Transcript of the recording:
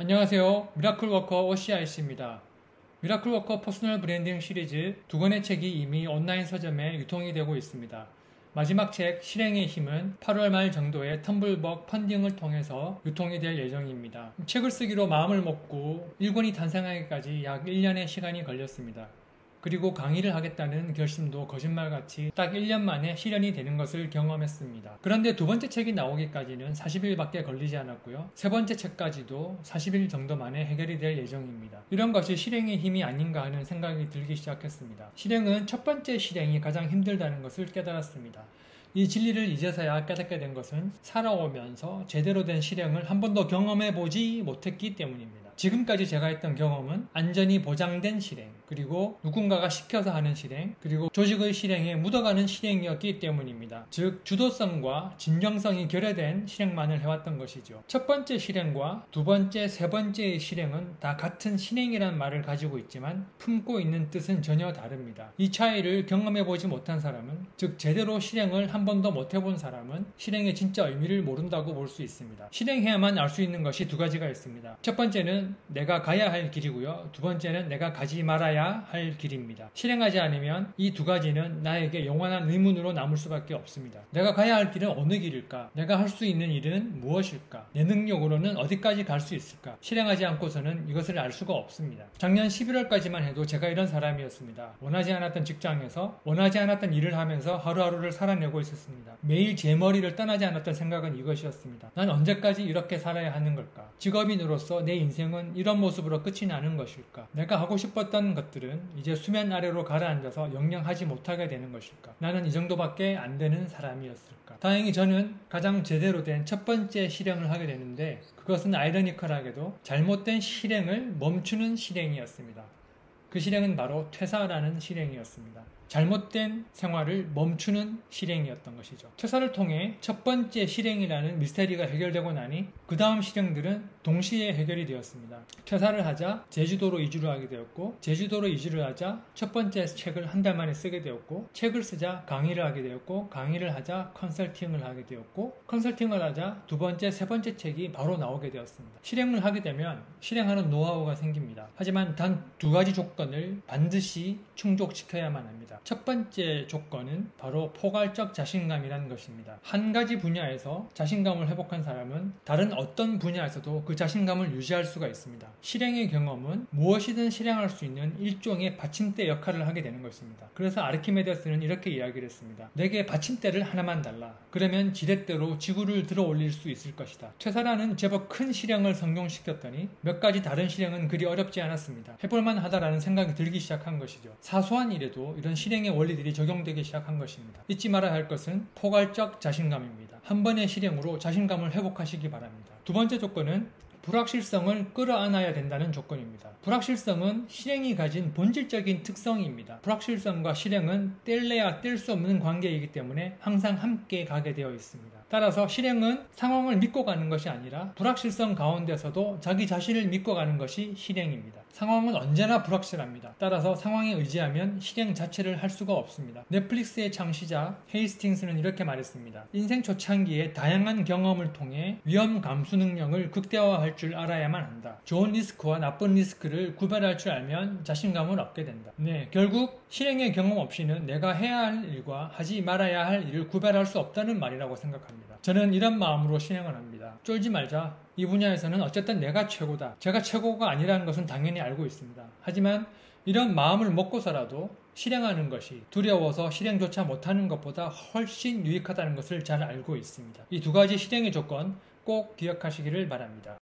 안녕하세요. 미라클워커 OCIC입니다. 미라클워커 퍼스널 브랜딩 시리즈 두 권의 책이 이미 온라인 서점에 유통이 되고 있습니다. 마지막 책 실행의 힘은 8월 말 정도에 텀블벅 펀딩을 통해서 유통이 될 예정입니다. 책을 쓰기로 마음을 먹고 1권이 탄생하기까지 약 1년의 시간이 걸렸습니다. 그리고 강의를 하겠다는 결심도 거짓말같이 딱 1년 만에 실현이 되는 것을 경험했습니다. 그런데 두 번째 책이 나오기까지는 40일밖에 걸리지 않았고요. 세 번째 책까지도 40일 정도 만에 해결이 될 예정입니다. 이런 것이 실행의 힘이 아닌가 하는 생각이 들기 시작했습니다. 실행은 첫 번째 실행이 가장 힘들다는 것을 깨달았습니다. 이 진리를 이제서야 깨닫게 된 것은 살아오면서 제대로 된 실행을 한 번도 경험해보지 못했기 때문입니다. 지금까지 제가 했던 경험은 안전이 보장된 실행, 그리고 누군가가 시켜서 하는 실행, 그리고 조직의 실행에 묻어가는 실행이었기 때문입니다. 즉, 주도성과 진정성이 결여된 실행만을 해왔던 것이죠. 첫 번째 실행과 두 번째, 세 번째의 실행은 다 같은 실행이라는 말을 가지고 있지만 품고 있는 뜻은 전혀 다릅니다. 이 차이를 경험해보지 못한 사람은, 즉 제대로 실행을 한 번도 못 해본 사람은 실행의 진짜 의미를 모른다고 볼 수 있습니다. 실행해야만 알 수 있는 것이 두 가지가 있습니다. 첫 번째는 내가 가야 할 길이고요. 두 번째는 내가 가지 말아야 할 길입니다. 실행하지 않으면 이 두 가지는 나에게 영원한 의문으로 남을 수밖에 없습니다. 내가 가야 할 길은 어느 길일까? 내가 할 수 있는 일은 무엇일까? 내 능력으로는 어디까지 갈 수 있을까? 실행하지 않고서는 이것을 알 수가 없습니다. 작년 11월까지만 해도 제가 이런 사람이었습니다. 원하지 않았던 직장에서 원하지 않았던 일을 하면서 하루하루를 살아내고 있었습니다. 매일 제 머리를 떠나지 않았던 생각은 이것이었습니다. 난 언제까지 이렇게 살아야 하는 걸까? 직업인으로서 내 인생은 이런 모습으로 끝이 나는 것일까? 내가 하고 싶었던 것들은 이제 수면 아래로 가라앉아서 영영 하지 못하게 되는 것일까? 나는 이 정도밖에 안 되는 사람이었을까? 다행히 저는 가장 제대로 된 첫 번째 실행을 하게 되는데, 그것은 아이러니컬하게도 잘못된 실행을 멈추는 실행이었습니다. 그 실행은 바로 퇴사라는 실행이었습니다. 잘못된 생활을 멈추는 실행이었던 것이죠. 퇴사를 통해 첫 번째 실행이라는 미스테리가 해결되고 나니 그 다음 실행들은 동시에 해결이 되었습니다. 퇴사를 하자 제주도로 이주를 하게 되었고, 제주도로 이주를 하자 첫 번째 책을 한 달 만에 쓰게 되었고, 책을 쓰자 강의를 하게 되었고, 강의를 하자 컨설팅을 하게 되었고, 컨설팅을 하자 두 번째, 세 번째 책이 바로 나오게 되었습니다. 실행을 하게 되면 실행하는 노하우가 생깁니다. 하지만 단 두 가지 조건을 반드시 충족시켜야만 합니다. 첫 번째 조건은 바로 포괄적 자신감이라는 것입니다. 한 가지 분야에서 자신감을 회복한 사람은 다른 어떤 분야에서도 그 자신감을 유지할 수가 있습니다. 실행의 경험은 무엇이든 실행할 수 있는 일종의 받침대 역할을 하게 되는 것입니다. 그래서 아르키메데스는 이렇게 이야기를 했습니다. 내게 받침대를 하나만 달라. 그러면 지렛대로 지구를 들어 올릴 수 있을 것이다. 퇴사라는 제법 큰 실행을 성공시켰더니 몇 가지 다른 실행은 그리 어렵지 않았습니다. 해볼만 하다라는 생각이 들기 시작한 것이죠. 사소한 일에도 이런 실행의 원리들이 적용되기 시작한 것입니다. 잊지 말아야 할 것은 포괄적 자신감입니다. 한 번의 실행으로 자신감을 회복하시기 바랍니다. 두 번째 조건은 불확실성을 끌어안아야 된다는 조건입니다. 불확실성은 실행이 가진 본질적인 특성입니다. 불확실성과 실행은 뗄래야 뗄 수 없는 관계이기 때문에 항상 함께 가게 되어 있습니다. 따라서 실행은 상황을 믿고 가는 것이 아니라 불확실성 가운데서도 자기 자신을 믿고 가는 것이 실행입니다. 상황은 언제나 불확실합니다. 따라서 상황에 의지하면 실행 자체를 할 수가 없습니다. 넷플릭스의 창시자 헤이스팅스는 이렇게 말했습니다. 인생 초창기에 다양한 경험을 통해 위험 감수 능력을 극대화할 줄 알아야만 한다. 좋은 리스크와 나쁜 리스크를 구별할 줄 알면 자신감을 얻게 된다. 네, 결국 실행의 경험 없이는 내가 해야 할 일과 하지 말아야 할 일을 구별할 수 없다는 말이라고 생각합니다. 저는 이런 마음으로 실행을 합니다. 쫄지 말자. 이 분야에서는 어쨌든 내가 최고다. 제가 최고가 아니라는 것은 당연히 알고 있습니다. 하지만 이런 마음을 먹고서라도 실행하는 것이 두려워서 실행조차 못하는 것보다 훨씬 유익하다는 것을 잘 알고 있습니다. 이 두 가지 실행의 조건 꼭 기억하시기를 바랍니다.